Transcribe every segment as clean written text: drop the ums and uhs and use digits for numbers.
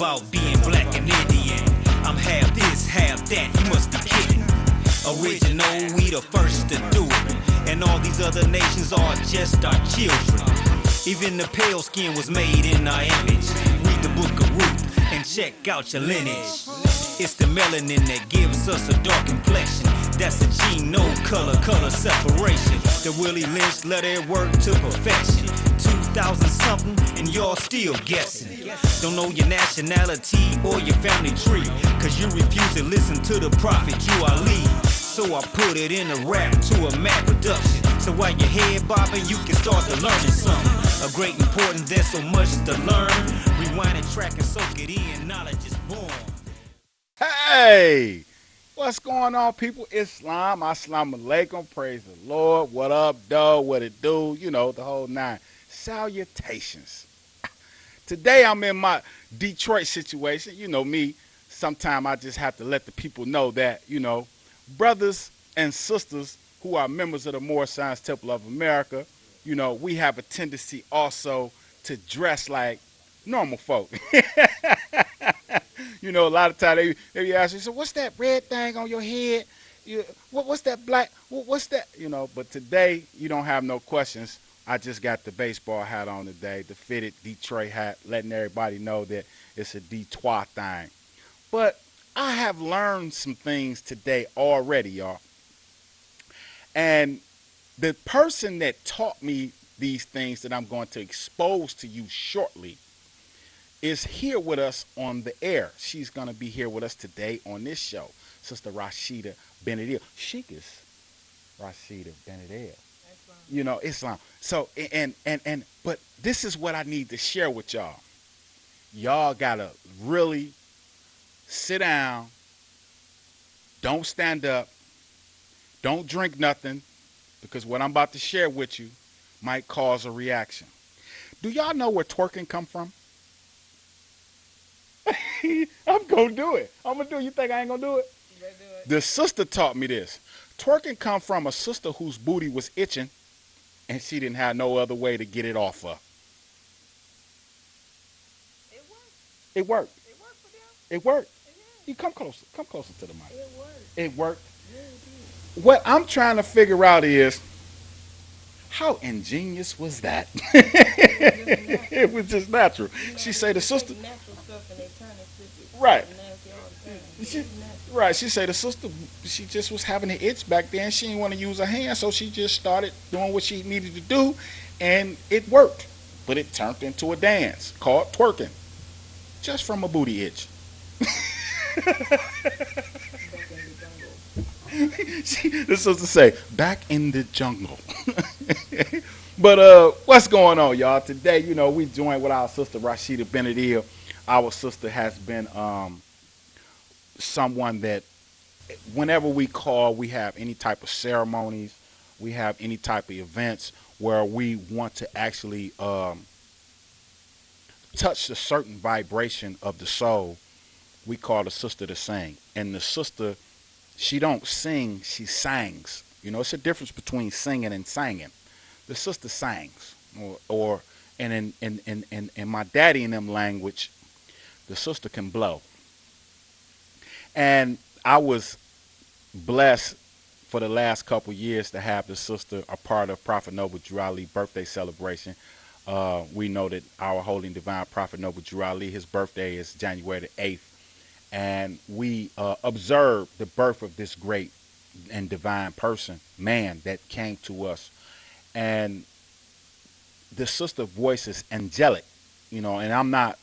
about being black and Indian. I'm half this, half that, you must be kidding. Original, we the first to do it. And all these other nations are just our children. Even the pale skin was made in our image. Read the book of Ruth and check out your lineage. It's the melanin that gives us a dark complexion. That's a gene, no color, color separation. The Willie Lynch let it work to perfection. 2000 something and y'all still guessing. Don't know your nationality or your family tree, cause you refuse to listen to the prophet Drew Ali. So I put it in a rap to a mad production. So while your head bobbing, you can start to learning something. A great importance, there's so much to learn. Rewind and track and soak it in, knowledge is born. Hey, what's going on, people? Islam, assalamu alaikum, praise the Lord. What up, dog? What it do? You know, the whole nine. Salutations. Today I'm in my Detroit situation. You know me, sometimes I just have to let the people know that, you know, brothers and sisters who are members of the Moorish Science Temple of America, you know, we have a tendency also to dress like normal folk. You know, a lot of times they be asking, so what's that red thing on your head? What's that black? What's that? You know, but today you don't have no questions. I just got the baseball hat on today, the fitted Detroit hat, letting everybody know that it's a Detroit thing. But I have learned some things today already, y'all. And the person that taught me these things that I'm going to expose to you shortly is here with us on the air. She's going to be here with us today on this show, Sister Rashida Benedil. Sheik is Rashida Benedil. You know, Islam. So, but this is what I need to share with y'all. Y'all got to really sit down. Don't stand up. Don't drink nothing, because what I'm about to share with you might cause a reaction. Do y'all know where twerking come from? I'm going to do it. I'm going to do it. You think I ain't going to do it? Do it. The sister taught me this. Twerking come from a sister whose booty was itching, and she didn't have no other way to get it off of. It worked. It worked. It worked for them. It worked. It You come closer. Come closer to the mic. It worked. It worked. Yeah, it did. What I'm trying to figure out is, how ingenious was that? It was just natural. You know, She say the they sister, take natural stuff and they turn it to Right. nasty all the time. She- It's natural. right? She say the sister, she just was having an itch back then. She didn't want to use her hand, so she just started doing what she needed to do, and it worked. But it turned into a dance called twerking, just from a booty itch. The sister say, back in the jungle. But what's going on, y'all? Today, you know, we joined with our sister Rashida Benedil. Our sister has been someone that whenever we call, we have any type of ceremonies, we have any type of events where we want to actually touch a certain vibration of the soul, we call the sister to sing. And the sister, she don't sing, she sings. You know, it's a difference between singing and singing. The sister sings, or and in my daddy and them language, the sister can blow. And I was blessed for the last couple years to have the sister a part of Prophet Noble Drew Ali birthday celebration. We know that our holy and divine Prophet Noble Drew Ali, his birthday is January the 8th. And we observed the birth of this great and divine person, man, that came to us. And the sister voice is angelic, you know, and I'm not,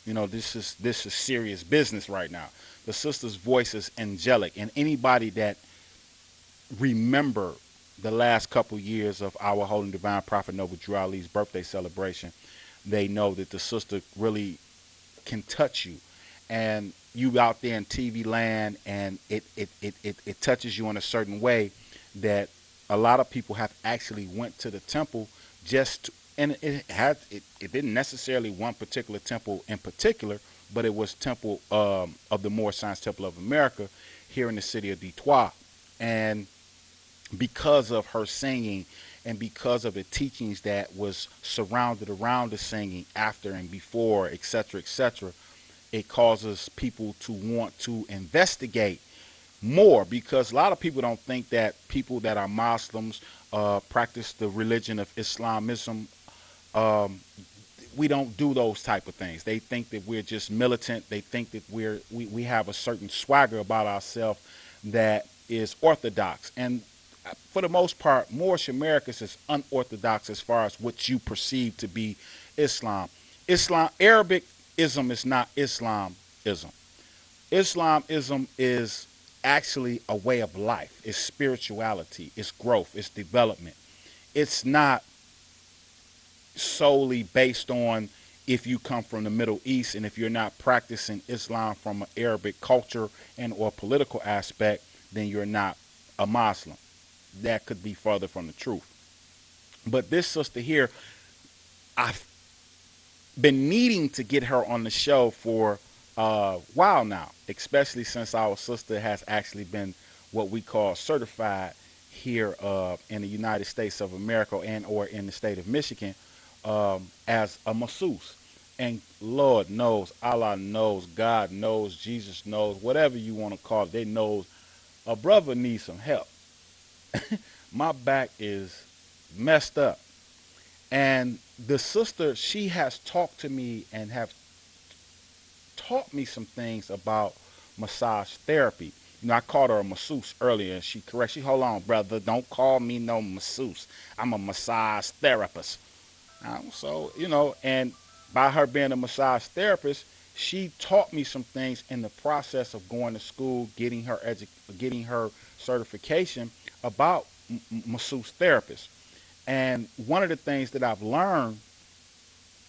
you know, this is serious business right now. The sister's voice is angelic, and anybody that remember the last couple years of our holy and divine Prophet Noble Drew Ali's birthday celebration, they know that the sister really can touch you. And you out there in TV land, and it touches you in a certain way that a lot of people have actually went to the temple just to, and it didn't necessarily one particular temple in particular, but it was temple of the Moorish Science Temple of America here in the city of Detroit. And because of her singing and because of the teachings that was surrounded around the singing after and before, etc., etc., it causes people to want to investigate more, because a lot of people don't think that people that are Muslims practice the religion of Islamism. Um, we don't do those type of things. They think that we're just militant. They think that we have a certain swagger about ourselves that is orthodox. And for the most part, Moorish Americans is unorthodox as far as what you perceive to be Islam. Arabicism is not Islamism. Islamism is actually a way of life. It's spirituality. It's growth. It's development. It's not solely based on if you come from the Middle East, and if you're not practicing Islam from an Arabic culture and or political aspect, then you're not a Muslim. That could be further from the truth. But this sister here, I've been needing to get her on the show for a while now, especially since our sister has actually been what we call certified here in the United States of America and or in the state of Michigan as a masseuse. And Lord knows, Allah knows, God knows, Jesus knows, whatever you want to call it, they knows a brother needs some help. My back is messed up. And the sister, she has talked to me and have taught me some things about massage therapy. You know, I called her a masseuse earlier, and she corrected. She, hold on, brother, don't call me no masseuse. I'm a massage therapist. So, you know, and by her being a massage therapist, she taught me some things in the process of going to school, getting her certification about masseuse therapist. And one of the things that I've learned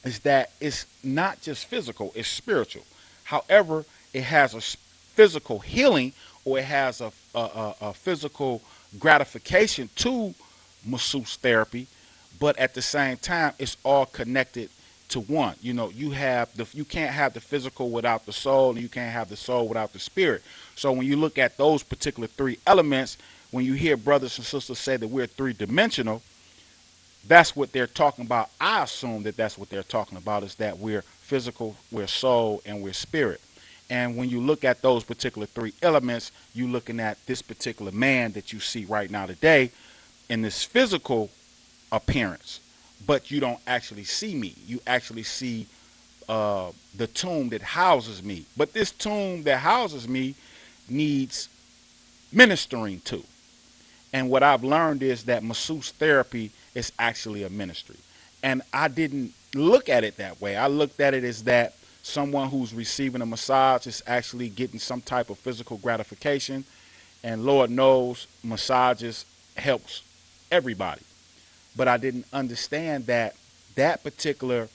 is that it's not just physical, it's spiritual. However, it has a physical healing, or it has a physical gratification to masseuse therapy, but at the same time, it's all connected to one. You know, you can't have the physical without the soul, and you can't have the soul without the spirit. So when you look at those particular three elements, when you hear brothers and sisters say that we're three-dimensional, that's what they're talking about. I assume that that's what they're talking about, is that we're physical, we're soul, and we're spirit. And when you look at those particular three elements, you're looking at this particular man that you see right now today in this physical appearance, but you don't actually see me. You actually see the tomb that houses me. But this tomb that houses me needs ministering to. And what I've learned is that masseuse therapy is actually a ministry. And I didn't look at it that way. I looked at it as that someone who's receiving a massage is actually getting some type of physical gratification. And Lord knows massages helps everybody. But I didn't understand that that particular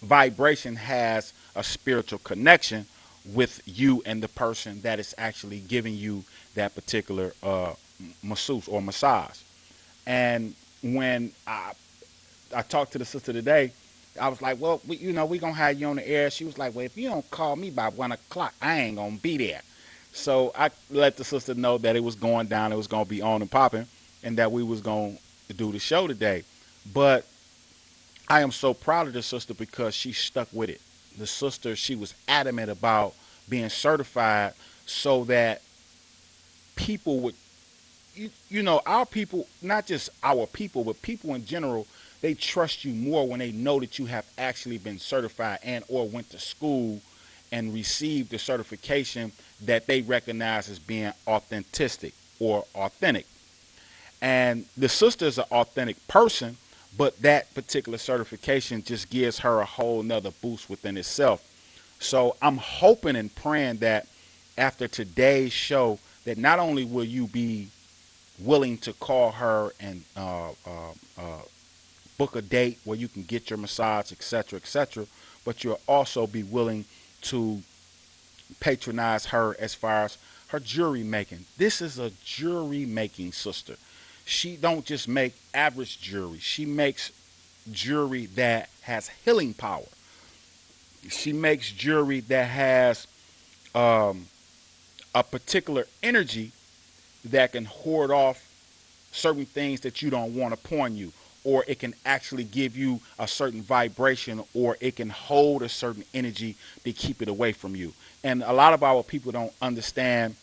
vibration has a spiritual connection with you and the person that is actually giving you that particular masseuse or massage. And when I talked to the sister today, I was like, well, we're going to have you on the air. She was like, well, if you don't call me by 1 o'clock, I ain't going to be there. So I let the sister know that it was going down, it was going to be on and popping, and that we was going to do the show today. But I am so proud of the sister because she stuck with it. The sister, she was adamant about being certified so that people would, our people, not just our people, but people in general, they trust you more when they know that you have actually been certified and or went to school and received the certification that they recognize as being authentic or authentic. And the sister is an authentic person, but that particular certification just gives her a whole nother boost within itself. So I'm hoping and praying that after today's show, that not only will you be willing to call her and book a date where you can get your massage, etc., but you'll also be willing to patronize her as far as her jewelry making. This is a jewelry making sister. She don't just make average jewelry. She makes jewelry that has healing power. She makes jewelry that has a particular energy that can hoard off certain things that you don't want upon you, or it can actually give you a certain vibration, or it can hold a certain energy to keep it away from you. And a lot of our people don't understand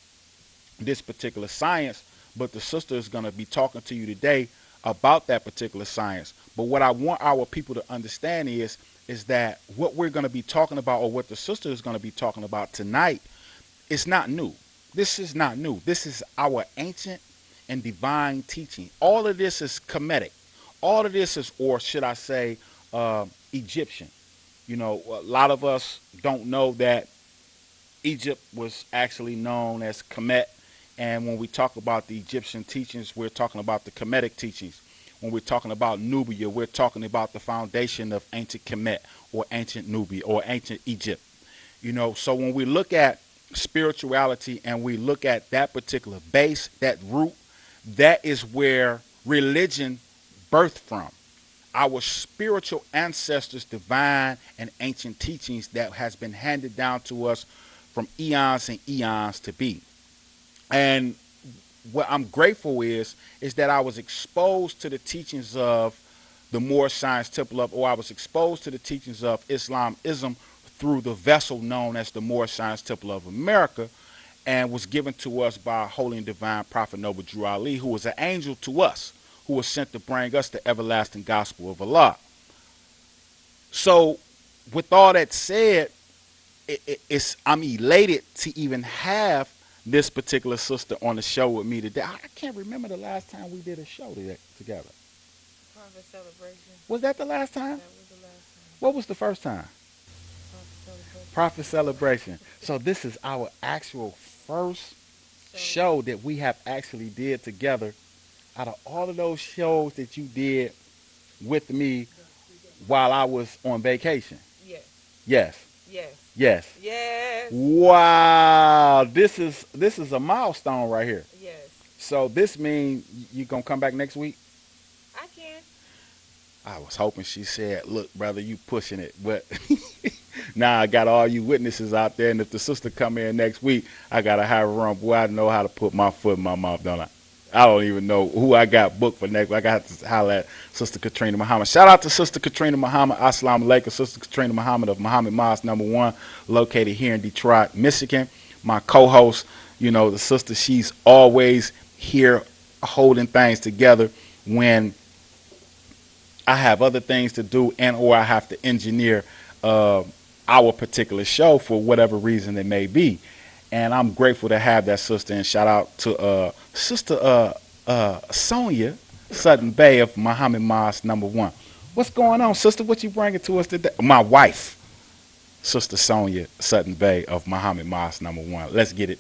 this particular science, but the sister is going to be talking to you today about that particular science. But what I want our people to understand is that what we're going to be talking about, or what the sister is going to be talking about tonight, is not new. This is not new. This is our ancient and divine teaching. All of this is Kemetic. All of this is, or should I say, Egyptian. You know, a lot of us don't know that Egypt was actually known as Kemet. And when we talk about the Egyptian teachings, we're talking about the Kemetic teachings. When we're talking about Nubia, we're talking about the foundation of ancient Kemet, or ancient Nubia, or ancient Egypt. You know, so when we look at spirituality and we look at that particular base, that root, that is where religion birthed from. Our spiritual ancestors' divine and ancient teachings that has been handed down to us from eons and eons to be. And what I'm grateful is that I was exposed to the teachings of the Moorish Science Temple of, or I was exposed to the teachings of Islamism through the vessel known as the Moorish Science Temple of America, and was given to us by Holy and Divine Prophet Noble Drew Ali, who was an angel to us, who was sent to bring us the everlasting gospel of Allah. So with all that said, I'm elated to even have this particular sister on the show with me today. I can't remember the last time we did a show together. Prophet Celebration. Was that the last time? That was the last time. What was the first time? Prophet Celebration. Prophet Celebration. So this is our actual first show that we have actually did together out of all of those shows that you did with me while I was on vacation. Yes. Yes. Yes. Yes. Yes. Wow. This is a milestone right here. Yes. So this means you gonna come back next week? I can. I was hoping she said, look, brother, you pushing it. But now I got all you witnesses out there, and if the sister come in next week, I got to have her on. Boy, I know how to put my foot in my mouth, don't I? I don't even know who I got booked for next week. I got to holler at Sister Katrina Muhammad. Shout out to Sister Katrina Muhammad. Assalamu alaikum. Sister Katrina Muhammad of Muhammad Mosque #1, located here in Detroit, Michigan. My co-host, you know, the sister, she's always here holding things together when I have other things to do, and or I have to engineer our particular show for whatever reason it may be. And I'm grateful to have that sister. And shout out to Sister Sonia Sutton Bay of Muhammad Mosque #1. What's going on, sister? What you bringing to us today? My wife, Sister Sonia Sutton Bay of Muhammad Mosque #1. Let's get it.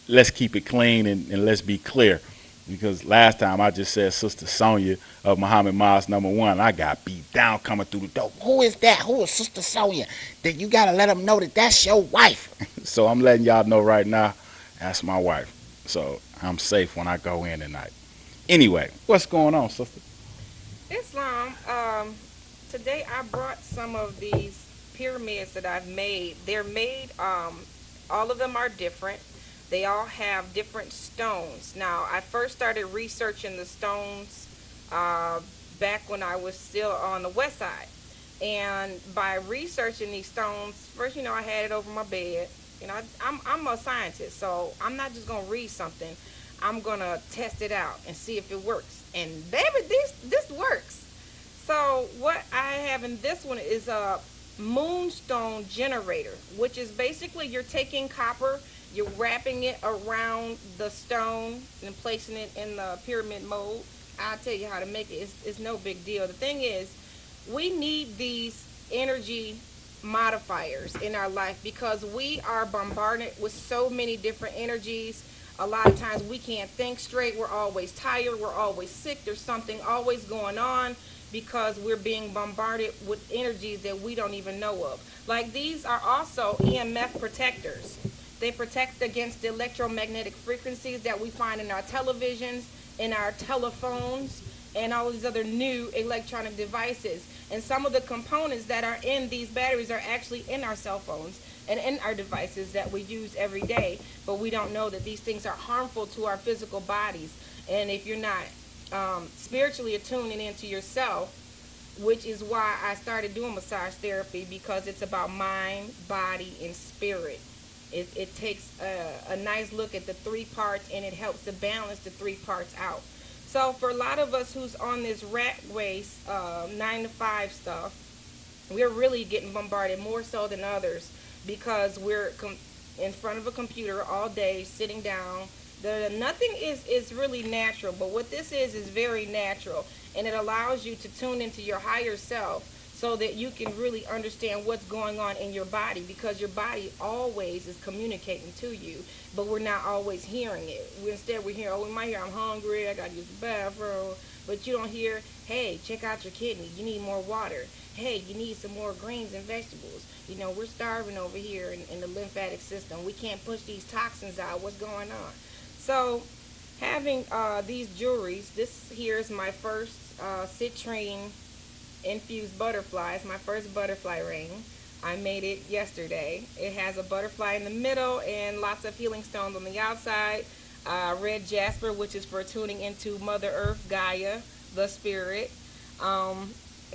Let's keep it clean and let's be clear. Because last time I just said Sister Sonia of Muhammad Mosque #1, I got beat down coming through the door. Who is that? Who is Sister Sonia? Then you got to let them know that that's your wife. So I'm letting y'all know right now, that's my wife. So I'm safe when I go in tonight. Anyway, what's going on, sister? Islam. Today I brought some of these pyramids that I've made. They're made, all of them are different. They all have different stones. Now, I first started researching the stones back when I was still on the west side. And by researching these stones, first, I had it over my bed. I'm a scientist, so I'm not just going to read something. I'm going to test it out and see if it works. And baby, this works. So what I have in this one is a moonstone generator, which is basically you're taking copper, you're wrapping it around the stone and placing it in the pyramid mold. I'll tell you how to make it. It's no big deal. The thing is, we need these energy modifiers in our life because we are bombarded with so many different energies. A lot of times we can't think straight. We're always tired. We're always sick. There's something always going on because we're being bombarded with energies that we don't even know of. Like these are also EMF protectors. They protect against the electromagnetic frequencies that we find in our televisions, in our telephones, and all these other new electronic devices. And some of the components that are in these batteries are actually in our cell phones and in our devices that we use every day, but we don't know that these things are harmful to our physical bodies. And if you're not spiritually attuning into yourself, which is why I started doing massage therapy, because it's about mind, body, and spirit. It takes a nice look at the three parts, and it helps to balance the three parts out. So for a lot of us who's on this rat race, 9 to 5 stuff, we're really getting bombarded more so than others, because we're in front of a computer all day, sitting down. Nothing is really natural, but what this is very natural, and it allows you to tune into your higher self so that you can really understand what's going on in your body, because your body always is communicating to you, but we're not always hearing it. Instead, we hear, oh, we might hear, I'm hungry, I got to use the bathroom, but you don't hear, hey, check out your kidney, you need more water. Hey, you need some more greens and vegetables. You know, we're starving over here in the lymphatic system. We can't push these toxins out. What's going on? So, having these jewelries, this here is my first citrine infused butterfly. It's my first butterfly ring. I made it yesterday. It has a butterfly in the middle and lots of healing stones on the outside. Red jasper, which is for tuning into Mother Earth, Gaia, the spirit.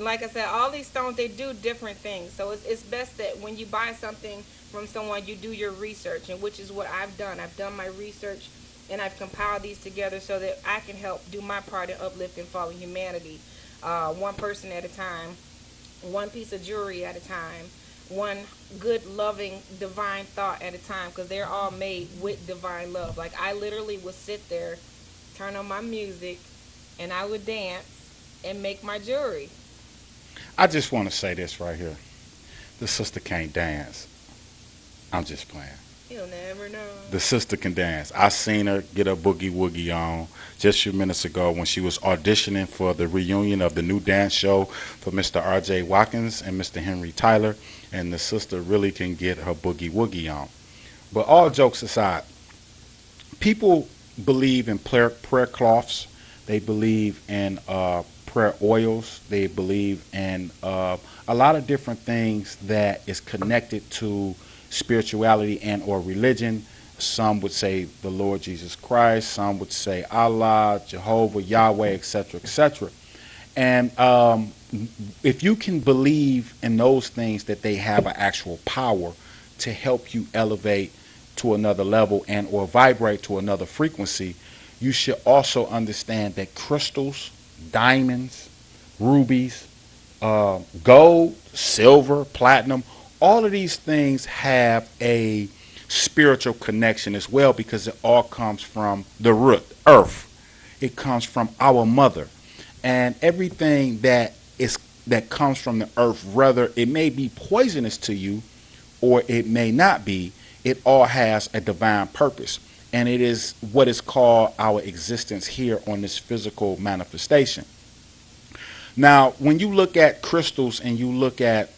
Like I said, all these stones, they do different things. So it's best that when you buy something from someone, you do your research, and which is what I've done. I've done my research, and I've compiled these together so that I can help do my part in uplifting fallen humanity, one person at a time, one piece of jewelry at a time, one good, loving, divine thought at a time, because they're all made with divine love. Like, I literally would sit there, turn on my music, and I would dance and make my jewelry. I just want to say this right here. The sister can't dance. I'm just playing. You'll never know. The sister can dance. I seen her get a boogie woogie on just a few minutes ago when she was auditioning for the reunion of the new dance show for Mr. R.J. Watkins and Mr. Henry Tyler. And the sister really can get her boogie woogie on. But all jokes aside, people believe in prayer cloths. They believe in prayer oils. They believe in a lot of different things that is connected to spirituality and or religion. Some would say the Lord Jesus Christ. Some would say Allah, Jehovah, Yahweh, etc., etc. And if you can believe in those things, that they have an actual power to help you elevate to another level and or vibrate to another frequency, you should also understand that crystals, diamonds, rubies, gold, silver, platinum, all of these things have a spiritual connection as well, because it all comes from the root, earth. It comes from our mother. And everything that comes from the earth, whether it may be poisonous to you or it may not be, it all has a divine purpose. And it is what is called our existence here on this physical manifestation. Now, when you look at crystals and you look at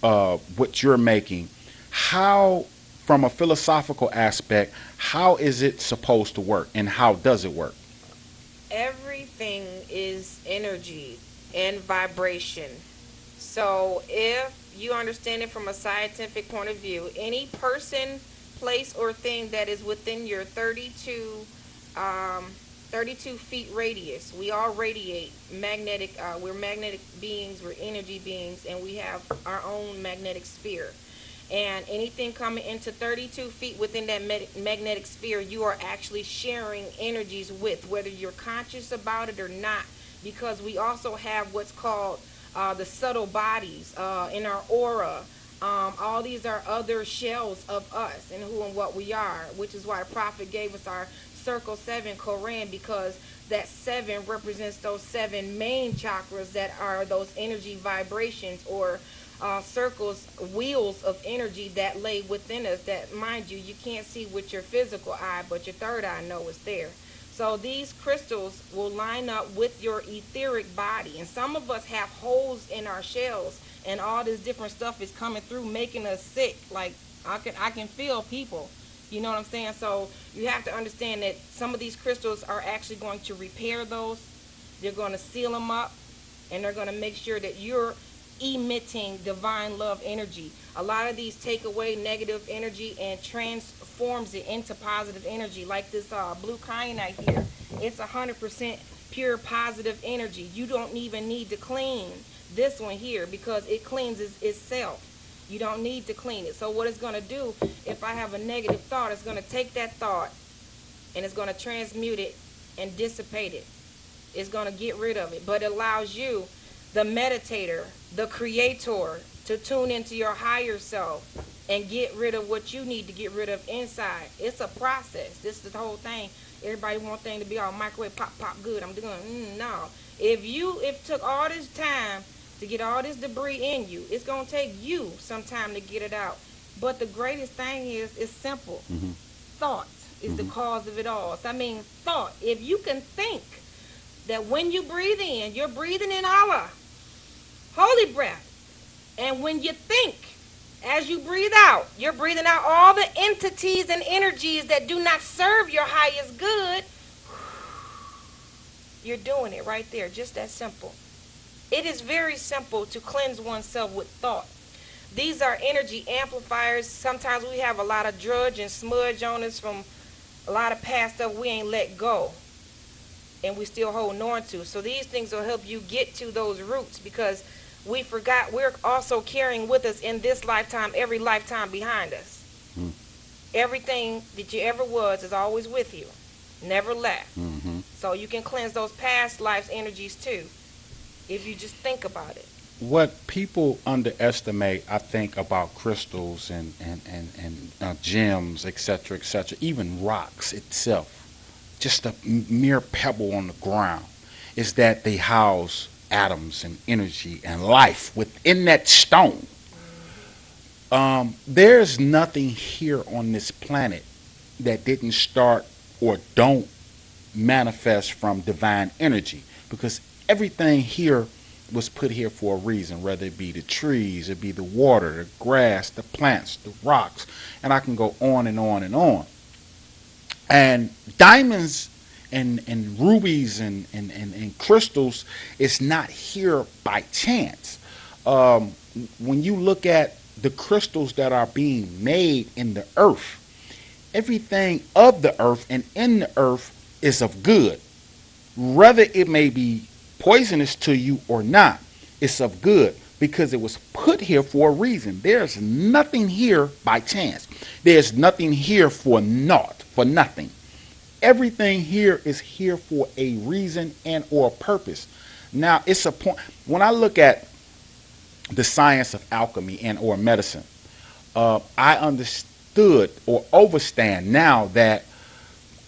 what you're making, how, from a philosophical aspect, how is it supposed to work, and how does it work? Everything is energy and vibration. So if you understand it from a scientific point of view, any person, place, or thing that is within your 32 feet radius, we all radiate magnetic, we're magnetic beings, we're energy beings, and we have our own magnetic sphere. And anything coming into 32 feet within that magnetic sphere, you are actually sharing energies with, whether you're conscious about it or not, because we also have what's called the subtle bodies in our aura. All these are other shells of us and who and what we are, which is why Prophet gave us our Circle 7 Quran, because that 7 represents those 7 main chakras that are those energy vibrations, or circles, wheels of energy that lay within us, that, mind you, you can't see with your physical eye, but your third eye know it's there. So these crystals will line up with your etheric body, and some of us have holes in our shells, and all this different stuff is coming through, making us sick. Like, I can feel people. You know what I'm saying? So you have to understand that some of these crystals are actually going to repair those. They're going to seal them up, and they're going to make sure that you're emitting divine love energy. A lot of these take away negative energy and transforms it into positive energy, like this blue kyanite here. It's 100% pure positive energy. You don't even need to clean this one here because it cleanses itself. You don't need to clean it. So what it's going to do, if I have a negative thought, it's going to take that thought and it's going to transmute it and dissipate it. It's going to get rid of it. But it allows you, the meditator, the creator, to tune into your higher self and get rid of what you need to get rid of inside. It's a process. This is the whole thing. Everybody want things to be all microwave, pop, pop, good. I'm doing, no. If it took all this time to get all this debris in you, it's going to take you some time to get it out. But the greatest thing is, it's simple. Mm-hmm. Thought is the cause of it all. So, I mean, thought. If you can think that when you breathe in, you're breathing in Allah, holy breath. And when you think, as you breathe out, you're breathing out all the entities and energies that do not serve your highest good. You're doing it right there, just that simple. It is very simple to cleanse oneself with thought. These are energy amplifiers. Sometimes we have a lot of drudge and smudge on us from a lot of past stuff we ain't let go and we still holding on to. So these things will help you get to those roots, because we forgot we're also carrying with us in this lifetime every lifetime behind us. Mm. Everything that you ever was is always with you, never left. Mm-hmm. So you can cleanse those past lives energies too, if you just think about it. What people underestimate, I think, about crystals and gems, etc., even rocks itself, just a mere pebble on the ground, is that they house atoms and energy and life within that stone. There's nothing here on this planet that didn't start or don't manifest from divine energy, because everything here was put here for a reason, whether it be the trees, it be the water, the grass, the plants, the rocks, and I can go on and on and on. And diamonds and rubies and crystals is not here by chance. When you look at the crystals that are being made in the earth, everything of the earth and in the earth is of good. Whether it may be poisonous to you or not, it's of good, because it was put here for a reason. There's nothing here by chance. There's nothing here for naught, for nothing. Everything here is here for a reason and or a purpose. Now, it's a point. When I look at the science of alchemy and or medicine, I understood or understand now that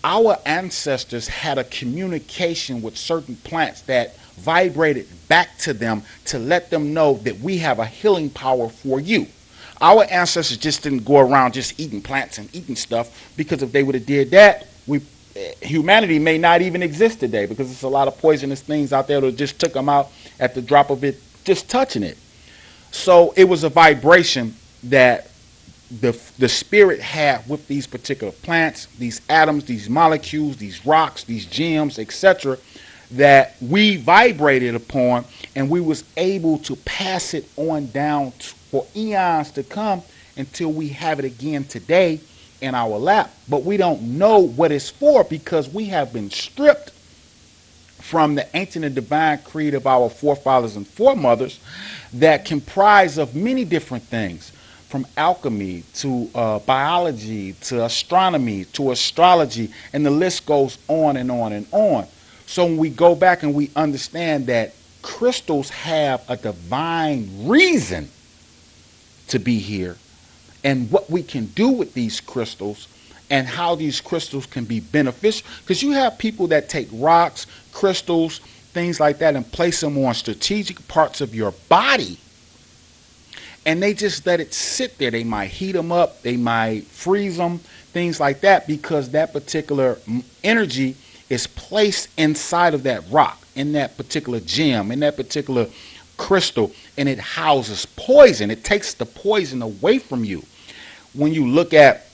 our ancestors had a communication with certain plants that vibrated back to them to let them know that we have a healing power for you. Our ancestors just didn't go around just eating plants and eating stuff, because if they would have did that, humanity may not even exist today, because there's a lot of poisonous things out there that just took them out at the drop of it, just touching it. So it was a vibration that the spirit had with these particular plants, these atoms, these molecules, these rocks, these gems, etc., that we vibrated upon, and we was able to pass it on down for eons to come until we have it again today in our lap. But we don't know what it's for, because we have been stripped from the ancient and divine creed of our forefathers and foremothers that comprise of many different things, from alchemy to biology to astronomy to astrology, and the list goes on and on and on. So when we go back and we understand that crystals have a divine reason to be here, and what we can do with these crystals and how these crystals can be beneficial, because you have people that take rocks, crystals, things like that, and place them on strategic parts of your body, and they just let it sit there. They might heat them up, they might freeze them, things like that, because that particular energy is placed inside of that rock, in that particular gem, in that particular crystal, and it houses poison. It takes the poison away from you. When you look at,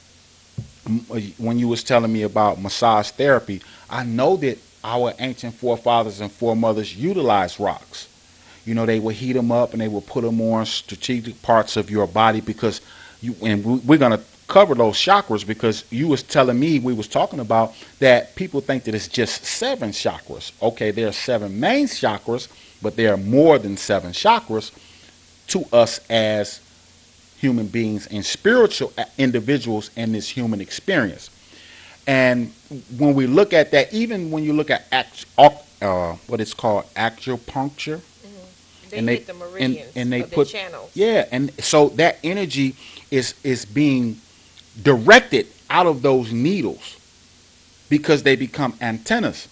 when you was telling me about massage therapy, I know that our ancient forefathers and foremothers utilized rocks. You know, they would heat them up and they would put them on strategic parts of your body, because we're going to cover those chakras because you was telling me we was talking about that people think that it's just 7 chakras. Okay, there are 7 main chakras, but there are more than 7 chakras to us as human beings and spiritual individuals in this human experience. And when we look at that, even when you look at what it's called acupuncture, They and hit the meridians and they of the put channels. yeah, and so that energy is being directed out of those needles because they become antennas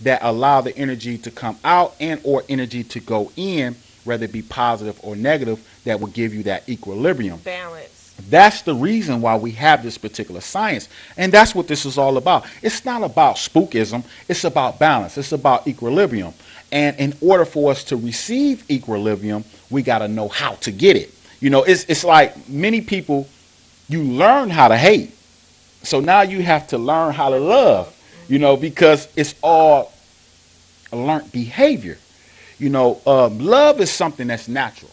that allow the energy to come out and or energy to go in, whether it be positive or negative, that will give you that equilibrium. Balance. That's the reason why we have this particular science. And that's what this is all about. It's not about spookism. It's about balance. It's about equilibrium. And in order for us to receive equilibrium, we got to know how to get it. You know, it's like many people, you learn how to hate. So now you have to learn how to love, you know, because it's all learned behavior. You know, love is something that's natural.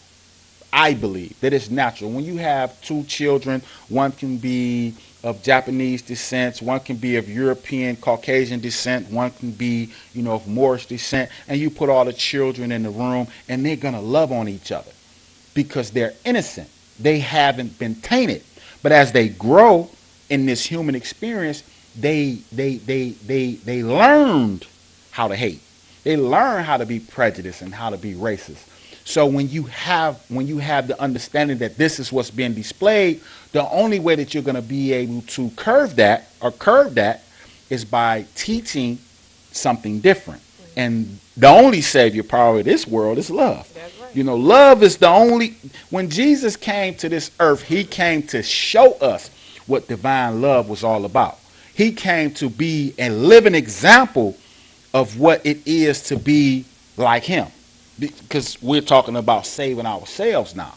I believe that it's natural. When you have 2 children, one can be of Japanese descent, one can be of European, Caucasian descent, one can be, you know, of Moorish descent, and you put all the children in the room and they're going to love on each other because they're innocent. They haven't been tainted. But as they grow in this human experience, they learned how to hate. They learn how to be prejudiced and how to be racist. So when you have the understanding that this is what's being displayed, the only way that you're going to be able to curve that is by teaching something different. And the only savior power of this world is love. That's right. You know, love is the only. When Jesus came to this earth, he came to show us what divine love was all about. He came to be a living example of what it is to be like him. Because we're talking about saving ourselves now.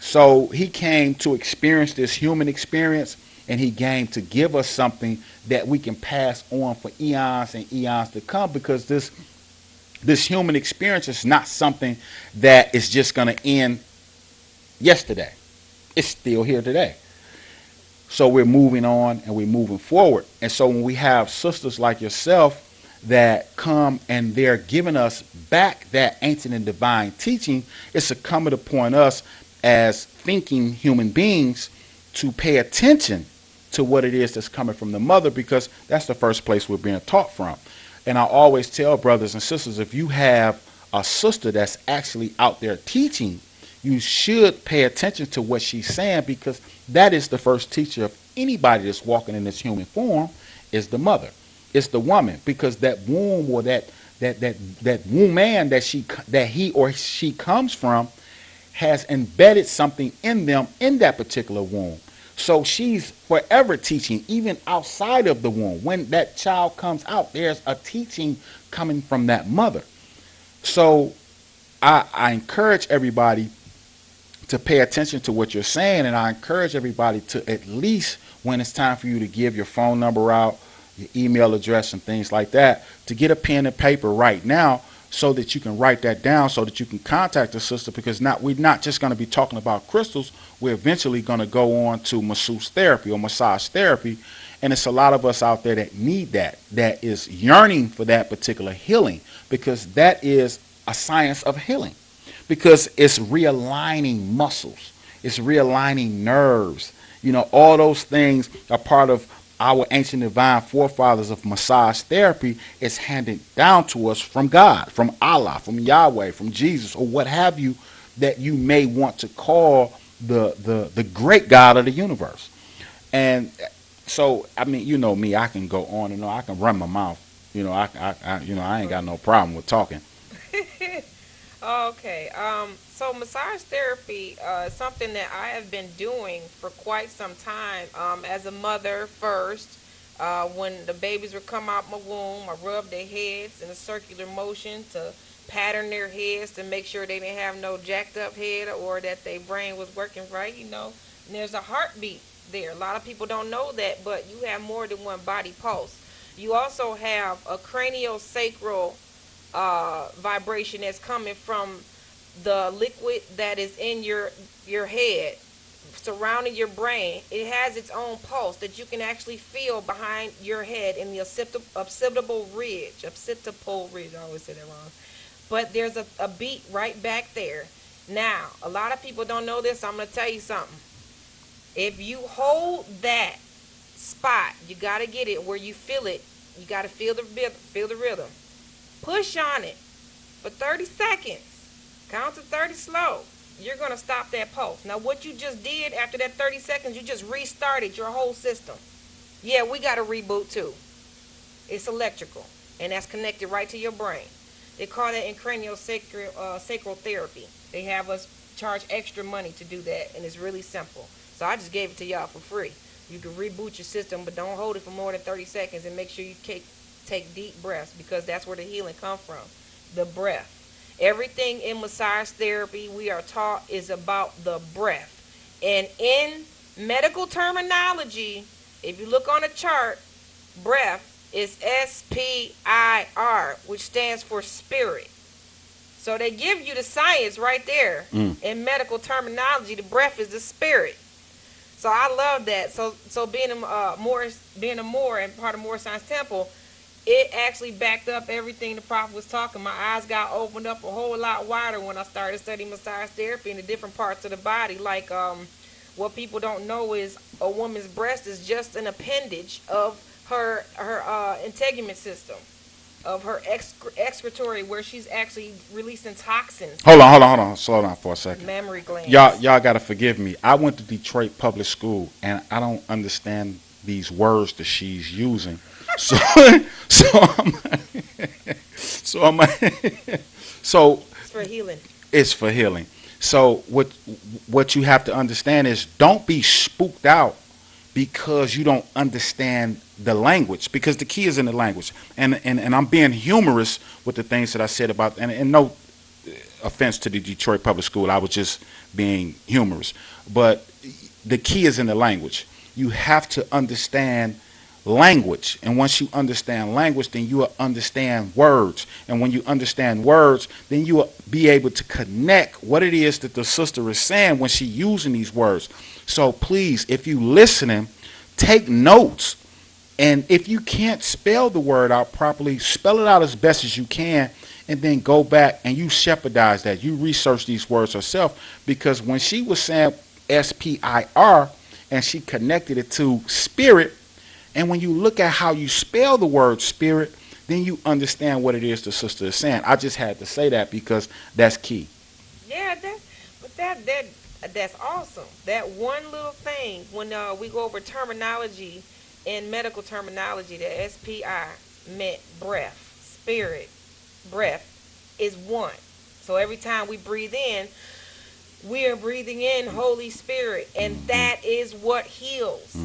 So he came to experience this human experience, and he came to give us something that we can pass on for eons and eons to come, because this human experience is not something that is just going to end yesterday. It's still here today. So we're moving on and we're moving forward. And so when we have sisters like yourself that come and they're giving us back that ancient and divine teaching, it's incumbent upon us as thinking human beings to pay attention to what it is that's coming from the mother, because that's the first place we're being taught from. And I always tell brothers and sisters, if you have a sister that's actually out there teaching, you should pay attention to what she's saying, because that is the first teacher of anybody that's walking in this human form, is the mother. It's the woman, because that womb, or that womb man that he or she comes from has embedded something in them in that particular womb. So she's forever teaching, even outside of the womb. When that child comes out, there's a teaching coming from that mother. So I encourage everybody to pay attention to what you're saying, and I encourage everybody to, at least when it's time for you to give your phone number out, your email address and things like that, to get a pen and paper right now so that you can write that down, so that you can contact the sister, because we're not just going to be talking about crystals. We're eventually going to go on to masseuse therapy or massage therapy, and it's a lot of us out there that need that is yearning for that particular healing, because that is a science of healing, because it's realigning muscles, it's realigning nerves. You know, all those things are part of our ancient divine forefathers of massage therapy. Is handed down to us from God, from Allah, from Yahweh, from Jesus, or what have you, that you may want to call the great God of the universe. And so, I mean, you know me, I can go on and on. I can run my mouth. You know, I ain't got no problem with talking. Okay. So massage therapy is something that I have been doing for quite some time. As a mother first, when the babies would come out my womb, I rubbed their heads in a circular motion to pattern their heads to make sure they didn't have no jacked up head, or that their brain was working right, you know. And there's a heartbeat there. A lot of people don't know that, but you have more than one body pulse. You also have a craniosacral vibration that's coming from the liquid that is in your head, surrounding your brain. It has its own pulse that you can actually feel behind your head in the occipital ridge. Occipital ridge, I always say that wrong. But there's a beat right back there. Now, a lot of people don't know this. So I'm going to tell you something. If you hold that spot, you got to get it where you feel it. You got to feel the rhythm. Push on it for 30 seconds. Count to 30 slow. You're going to stop that pulse. Now, what you just did after that 30 seconds, you just restarted your whole system. Yeah, we got to reboot too. It's electrical, and that's connected right to your brain. They call that in craniosacral therapy. They have us charge extra money to do that, and it's really simple. So I just gave it to y'all for free. You can reboot your system, but don't hold it for more than 30 seconds, and make sure you take deep breaths, because that's where the healing comes from, the breath. Everything in massage therapy we are taught is about the breath. And in medical terminology, if you look on a chart, breath is SPIR, which stands for spirit. So they give you the science right there. In medical terminology, the breath is the spirit. So I love that. So being a Moor and part of Moor Science Temple, it actually backed up everything the prophet was talking. My eyes got opened up a whole lot wider when I started studying massage therapy in the different parts of the body. Like what people don't know is a woman's breast is just an appendage of her integument system, of her excretory, where she's actually releasing toxins. Hold on. Slow down for a second. Mammary glands. Y'all gotta forgive me. I went to Detroit Public School, and I don't understand these words that she's using. So It's for healing. It's for healing. So what you have to understand is, don't be spooked out because you don't understand the language, because the key is in the language. And I'm being humorous with the things that I said about, and no offense to the Detroit Public School, I was just being humorous. But the key is in the language. You have to understand language, and once you understand language, then you will understand words, and when you understand words, then you will be able to connect what it is that the sister is saying when she's using these words. So please, if you listening, take notes, and if you can't spell the word out properly, spell it out as best as you can, and then go back and you shepherdize that. You research these words herself, because when she was saying SPIR and she connected it to spirit, and when you look at how you spell the word spirit, then you understand what it is the sister is saying. I just had to say that because that's key. Yeah, that's awesome. That one little thing, when we go over terminology, in medical terminology, the SPI meant breath, spirit, breath is one. So every time we breathe in, we are breathing in Holy Spirit, and that is what heals.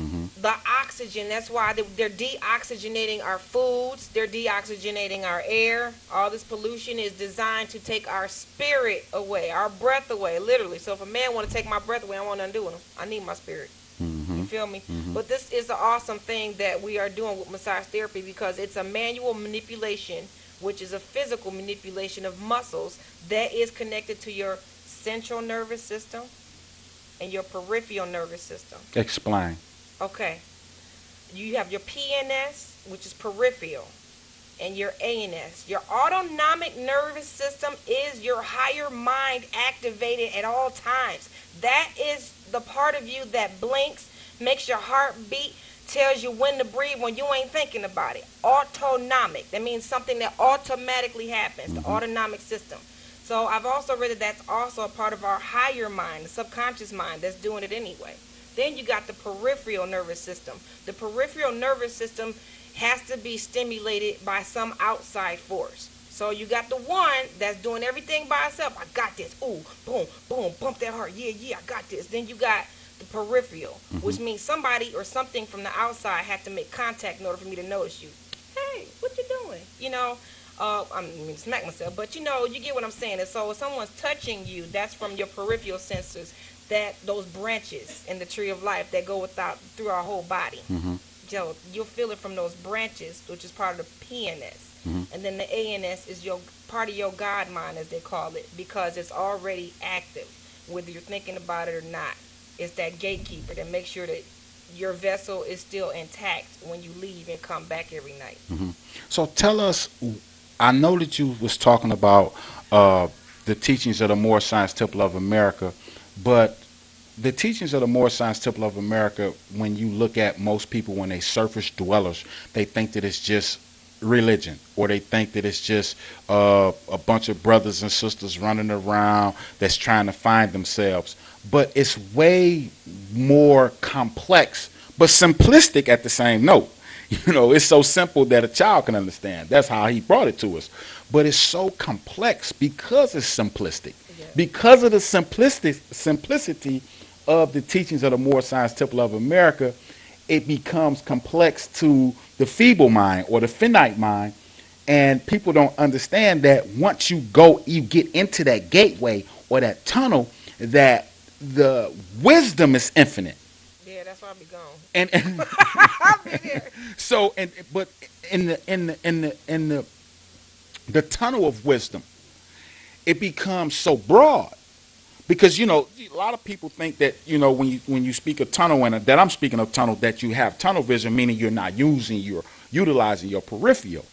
The oxygen, that's why they're deoxygenating our foods, they're deoxygenating our air. All this pollution is designed to take our spirit away, our breath away, literally. So if a man want to take my breath away, I want nothing to do with him. I need my spirit. You feel me? But this is an awesome thing that we are doing with massage therapy, because it's a manual manipulation, which is a physical manipulation of muscles that is connected to your central nervous system and your peripheral nervous system. Explain. Okay. You have your PNS, which is peripheral, and your ANS. Your autonomic nervous system is your higher mind activated at all times. That is the part of you that blinks, makes your heart beat, tells you when to breathe when you ain't thinking about it. Autonomic. That means something that automatically happens, the autonomic system. So I've also read that that's also a part of our higher mind, the subconscious mind, that's doing it anyway. Then you got the peripheral nervous system. The peripheral nervous system has to be stimulated by some outside force. So you got the one that's doing everything by itself. I got this. Ooh, boom, boom, bump that heart. Yeah, I got this. Then you got the peripheral, which means somebody or something from the outside had to make contact in order for me to notice you. Hey, what you doing? You know, I mean, smack myself, but you know, you get what I'm saying. And so if someone's touching you, that's from your peripheral sensors, that those branches in the tree of life that go through our whole body. So you'll feel it from those branches, which is part of the PNS. And then the ANS is your part of your God mind, as they call it, because it's already active, whether you're thinking about it or not. It's that gatekeeper that makes sure that your vessel is still intact when you leave and come back every night. So tell us, I know that you was talking about uh, the teachings of the Moore Science Temple of America, but the teachings of the Moore Science Temple of America, when you look at most people, when they surface dwellers, they think that it's just religion, or they think that it's just a bunch of brothers and sisters running around that's trying to find themselves. But it's way more complex, but simplistic at the same note. You know, it's so simple that a child can understand. That's how he brought it to us. But it's so complex because it's simplistic. Yeah. Because of the simplicity of the teachings of the Moore Science Temple of America, it becomes complex to the feeble mind or the finite mind. And people don't understand that once you get into that gateway or that tunnel, that the wisdom is infinite. Yeah, that's why I be gone. And I'll be there. so but in the tunnel of wisdom, it becomes so broad. Because a lot of people think that when you speak of tunnel, and that I'm speaking of tunnel, that you have tunnel vision, meaning you're utilizing your peripheral.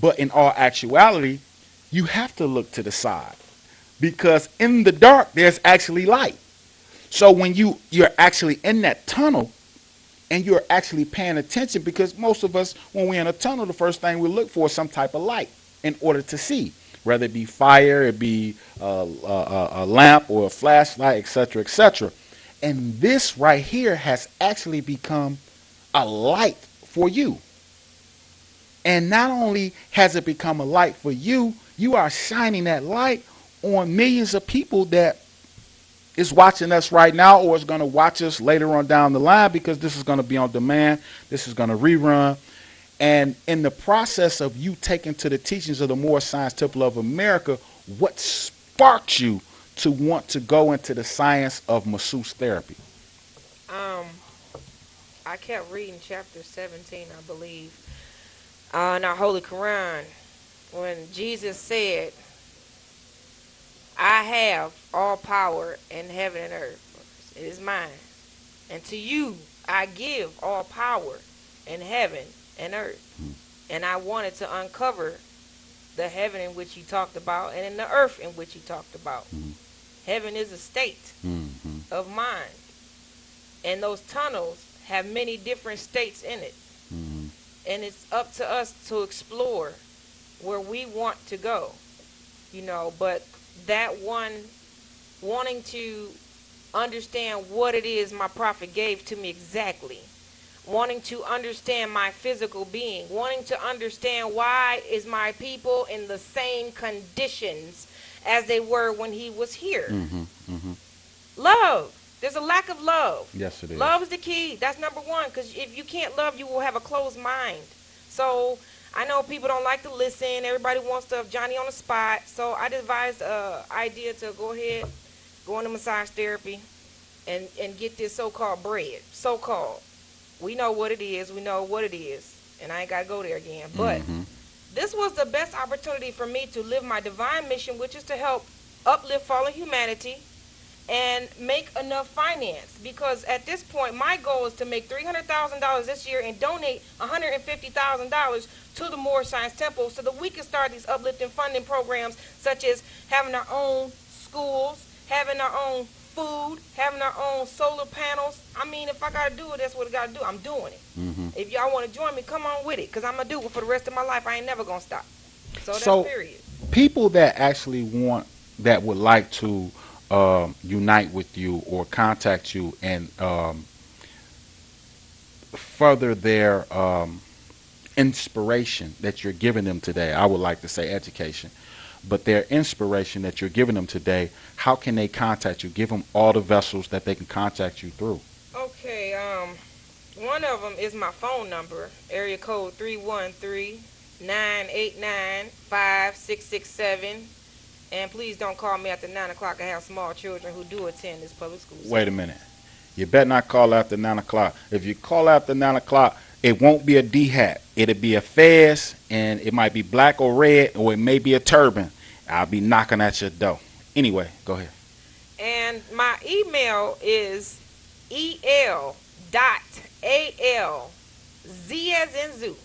But in all actuality, you have to look to the side, because in the dark there's actually light. So when you're actually in that tunnel and you're actually paying attention, because most of us, when we're in a tunnel, the first thing we look for is some type of light in order to see, whether it be fire, it be a lamp or a flashlight, etc., etc. And this right here has actually become a light for you. And not only has it become a light for you, you are shining that light on millions of people that is watching us right now, or is going to watch us later on down the line, because this is going to be on demand. This is going to rerun. And in the process of you taking to the teachings of the Moore Science Temple of America, what sparked you to want to go into the science of masseuse therapy? I kept reading chapter 17, I believe, in our Holy Quran, when Jesus said, I have all power in heaven and earth. It is mine. And to you I give all power in heaven and earth. And I wanted to uncover the heaven in which he talked about and in the earth in which he talked about. Heaven is a state of mind. And those tunnels have many different states in it. And it's up to us to explore where we want to go. But that one wanting to understand what it is my prophet gave to me exactly, wanting to understand my physical being, wanting to understand why is my people in the same conditions as they were when he was here. Love. There's a lack of love. Yes, it is. Love is the key. That's number one, because if you can't love, you will have a closed mind. So I know people don't like to listen. Everybody wants to have Johnny on the spot. So I devised an idea to go ahead, go into massage therapy, and get this so-called bread. So-called. We know what it is. We know what it is. And I ain't got to go there again. But this was the best opportunity for me to live my divine mission, which is to help uplift fallen humanity and make enough finance. Because at this point, my goal is to make $300,000 this year and donate $150,000 to the Moore Science Temple so that we can start these uplifting funding programs, such as having our own schools, having our own food, having our own solar panels. I mean, if I got to do it, that's what I got to do. I'm doing it. If y'all want to join me, come on with it, because I'm going to do it for the rest of my life. I ain't never going to stop. So that's period. People that actually would like to unite with you or contact you and further their inspiration that you're giving them today. I would like to say education, but their inspiration that you're giving them today, how can they contact you? Give them all the vessels that they can contact you through. Okay, one of them is my phone number, area code 313-989-5667. And please don't call me after 9 o'clock. I have small children who do attend this public school. Wait a minute. You better not call after 9 o'clock. If you call after 9 o'clock, it won't be a D-hat. It'll be a fez, and it might be black or red, or it may be a turban. I'll be knocking at your door. Anyway, go ahead. And And my email is el.al.z as in zoo,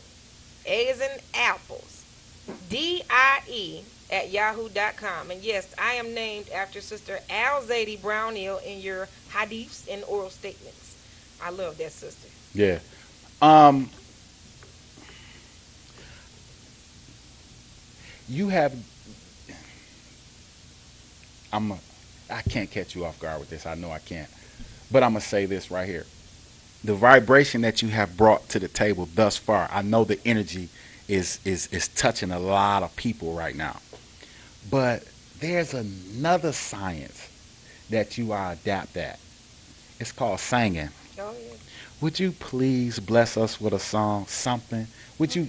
a as in apples, die@yahoo.com. And yes, I am named after Sister Al Zadie Brownell in your hadiths and oral statements. I love that sister. Yeah. Um, you have. I'm. I can't catch you off guard with this. I know I can't. But I'm gonna say this right here. The vibration that you have brought to the table thus far, I know the energy is touching a lot of people right now. But there's another science that you are adept at. It's called singing. Oh, yeah. Would you please bless us with a song, something? Would you,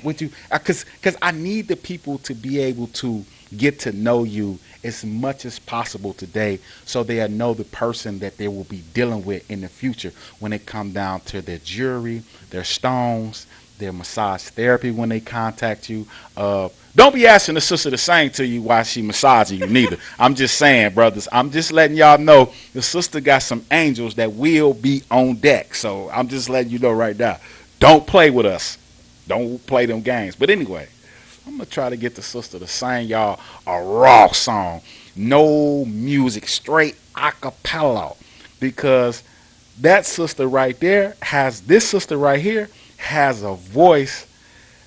cause I need the people to be able to get to know you as much as possible today so they'll know the person that they will be dealing with in the future when it come down to their jewelry, their stones, their massage therapy when they contact you. Don't be asking the sister to sing to you while she massaging you neither. I'm just saying, brothers. I'm just letting y'all know the sister got some angels that will be on deck. So I'm just letting you know right now. Don't play with us. Don't play them games. But anyway, I'm going to try to get the sister to sing y'all a raw song. No music, straight a cappella. Because that sister right there this sister right here has a voice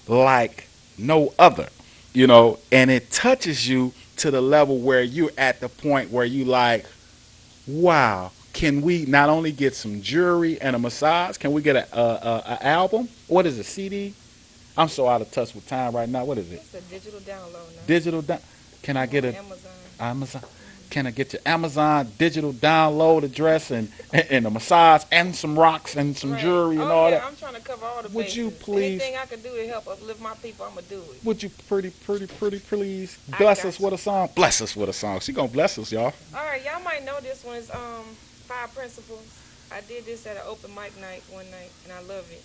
like no other, and it touches you to the level where you're at the point where you like, wow, can we not only get some jewelry and a massage, can we get a album? What is it, CD? I'm so out of touch with time right now. What is it? It's a digital download now. Can I get a Amazon? Amazon? Can I get your Amazon digital download address and a massage and some rocks and some Right. jewelry and Oh, all yeah, that? I'm trying to cover all the Would bases. you please- Anything I can do to help uplift my people, I'm going to do it. Would you pretty please I bless got us you. with a song? Bless us with a song. She gonna bless us, y'all. All right, y'all might know this one is 5 Principles. I did this at an open mic night one night, and I love it.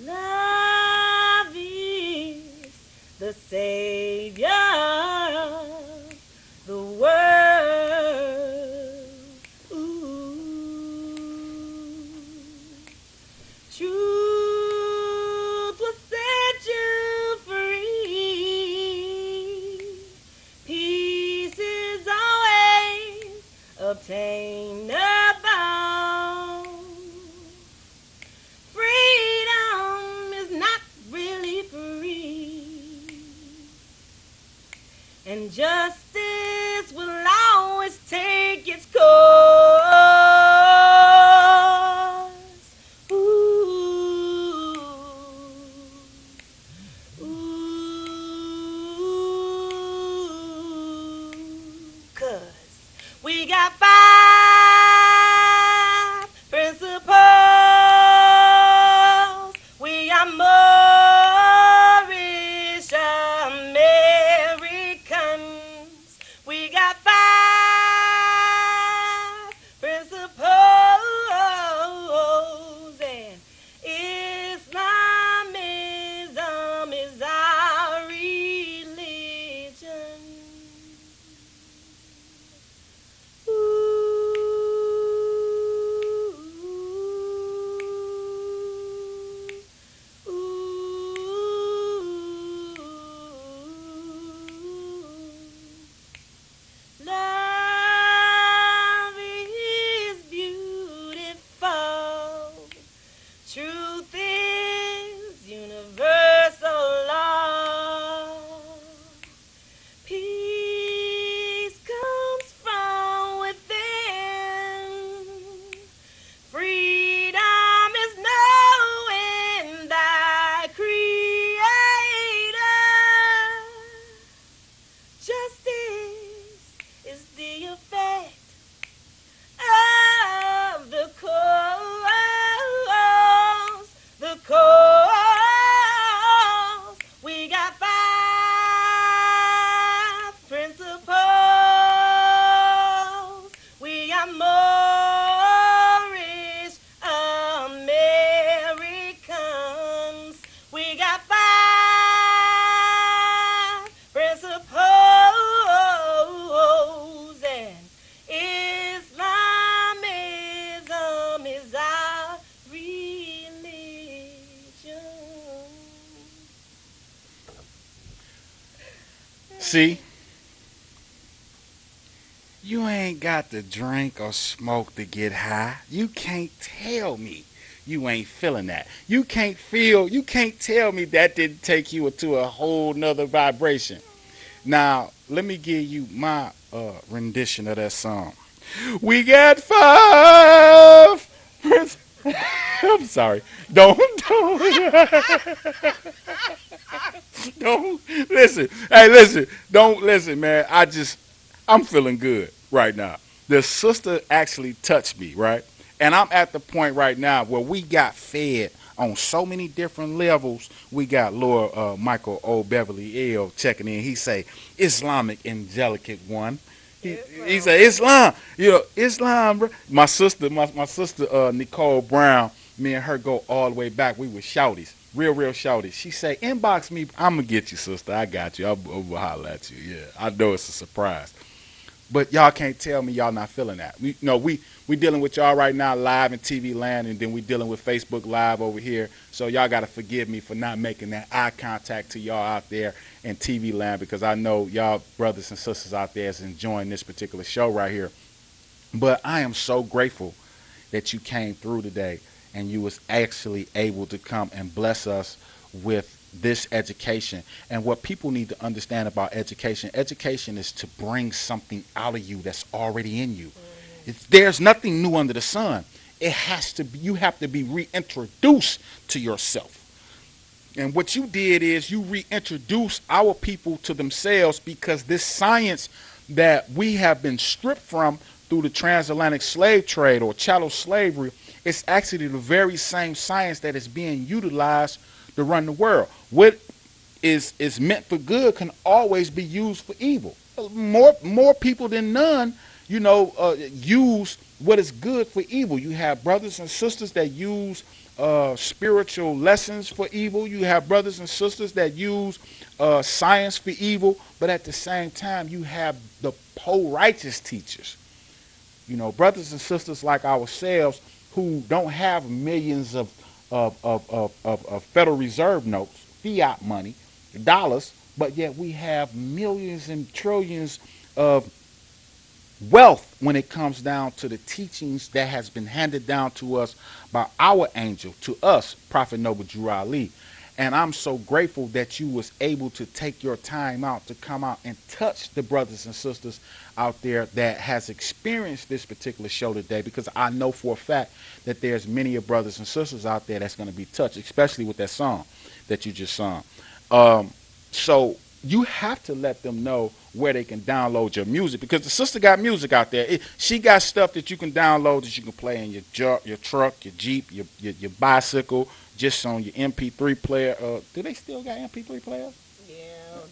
Love is the Savior of the world. Ooh. Truth will set you free. Peace is always obtainable. Freedom is not really free. And justice will always take its course. Ooh. Ooh. 'Cause we got 5 principles. We are Moorish Americans. We got 5 principles. And Islamism is our religion. Love is beautiful. Truth is universal law. Peace comes from within. Freedom is knowing thy creator. Justice is the effect of the See, you ain't got to drink or smoke to get high. You can't tell me you ain't feeling that. You can't tell me that didn't take you to a whole nother vibration. Now, let me give you my rendition of that song. We got five. I'm sorry. Don't don't listen. Hey, listen. Don't listen, man. I'm feeling good right now. The sister actually touched me, right? And I'm at the point right now where we got fed on so many different levels. We got Lord Michael O. Beverly L. checking in. He say, Islamic Angelicate One. He say Islam, Islam, bro. My sister Nicole Brown, me and her go all the way back. We were shouties, real shouties. She say, inbox me. I'm gonna get you, sister. I got you. I'm gonna holler at you. Yeah, I know it's a surprise. But y'all can't tell me y'all not feeling that. We dealing with y'all right now live in TV land, and then we dealing with Facebook Live over here. So y'all gotta forgive me for not making that eye contact to y'all out there in TV land, because I know y'all brothers and sisters out there is enjoying this particular show right here. But I am so grateful that you came through today and you was actually able to come and bless us with this education. And what people need to understand about education is to bring something out of you that's already in you. There's nothing new under the sun. It has to be, you have to be reintroduced to yourself. And what you did is you reintroduced our people to themselves, because this science that we have been stripped from through the transatlantic slave trade or chattel slavery, it's actually the very same science that is being utilized to run the world. What is meant for good can always be used for evil. More people than none, use what is good for evil. You have brothers and sisters that use spiritual lessons for evil. You have brothers and sisters that use science for evil. But at the same time, you have the righteous teachers. Brothers and sisters like ourselves who don't have millions of Federal Reserve notes, fiat money, dollars, but yet we have millions and trillions of wealth when it comes down to the teachings that has been handed down to us by our angel, to us, Prophet Noble Drew Ali. And I'm so grateful that you was able to take your time out to come out and touch the brothers and sisters out there that has experienced this particular show today, because I know for a fact that there's many of brothers and sisters out there that's going to be touched, especially with that song that you just sung. So you have to let them know where they can download your music, because the sister got music out there. She got stuff that you can download that you can play in your truck, your Jeep, your bicycle, just on your MP3 player. Do they still got MP3 players? Yeah,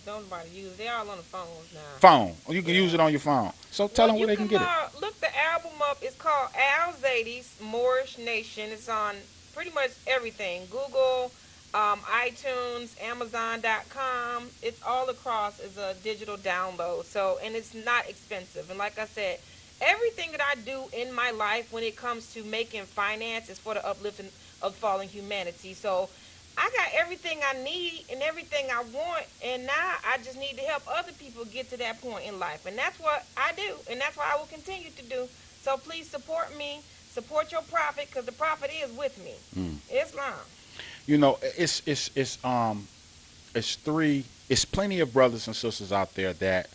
don't nobody use it. They're all on the phones now. Phone. You can use it on your phone. So tell them where they can get it. Look the album up. It's called Al Zaydi's Moorish Nation. It's on pretty much everything. Google, iTunes, Amazon.com. It's all across as a digital download. So, and it's not expensive. And like I said, everything that I do in my life when it comes to making finance is for the uplifting of fallen humanity. So I got everything I need and everything I want, and now I just need to help other people get to that point in life. And that's what I do, and that's what I will continue to do. So please support me, support your prophet, because the prophet is with me. Islam. It's plenty of brothers and sisters out there that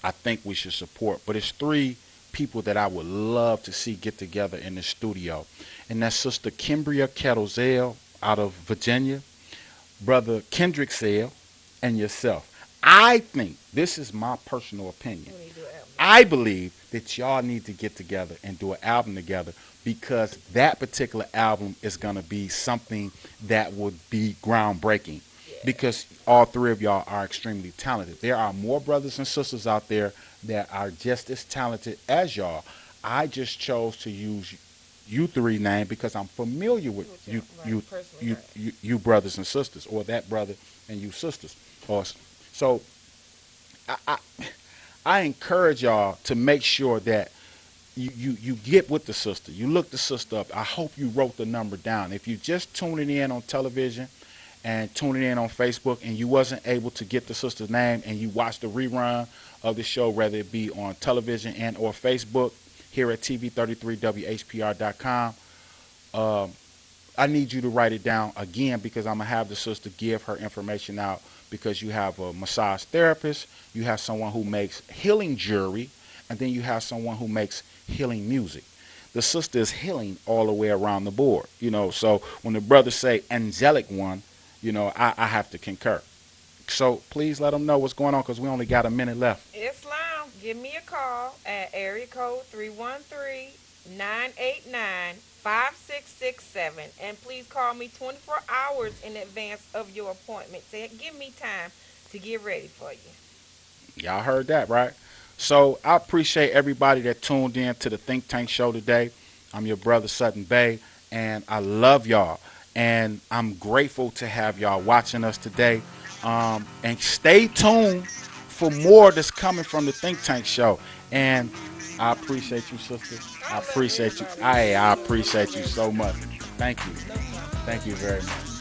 I think we should support, but it's three people that I would love to see get together in the studio. And that's Sister Kimbria Kettlesale out of Virginia, Brother Kendrick Sale, and yourself. I think, this is my personal opinion, I believe that y'all need to get together and do an album together, because that particular album is going to be something that would be groundbreaking, because all three of y'all are extremely talented. There are more brothers and sisters out there that are just as talented as y'all. I just chose to use you three name because I'm familiar with you brothers and sisters, or that brother and you sisters. So I encourage y'all to make sure that you get with the sister. You look the sister up. I hope you wrote the number down. If you just tuning in on television and tuning in on Facebook, and you wasn't able to get the sister's name, and you watched the rerun of the show, whether it be on television and or Facebook here at TV33WHPR.com, I need you to write it down again, because I'm going to have the sister give her information out, because you have a massage therapist, you have someone who makes healing jewelry, and then you have someone who makes healing music. The sister is healing all the way around the board, so when the brothers say angelic one, I have to concur. So please let them know what's going on, because we only got a minute left. Islam, give me a call at area code 313-989-5667. And please call me 24 hours in advance of your appointment. Give me time to get ready for you. Y'all heard that, right? So I appreciate everybody that tuned in to the Think Tank Show today. I'm your brother Sutton Bay, and I love y'all. And I'm grateful to have y'all watching us today. And stay tuned for more that's coming from the Think Tank Show. And I appreciate you, sister. I appreciate you. I appreciate you so much. Thank you. Thank you very much.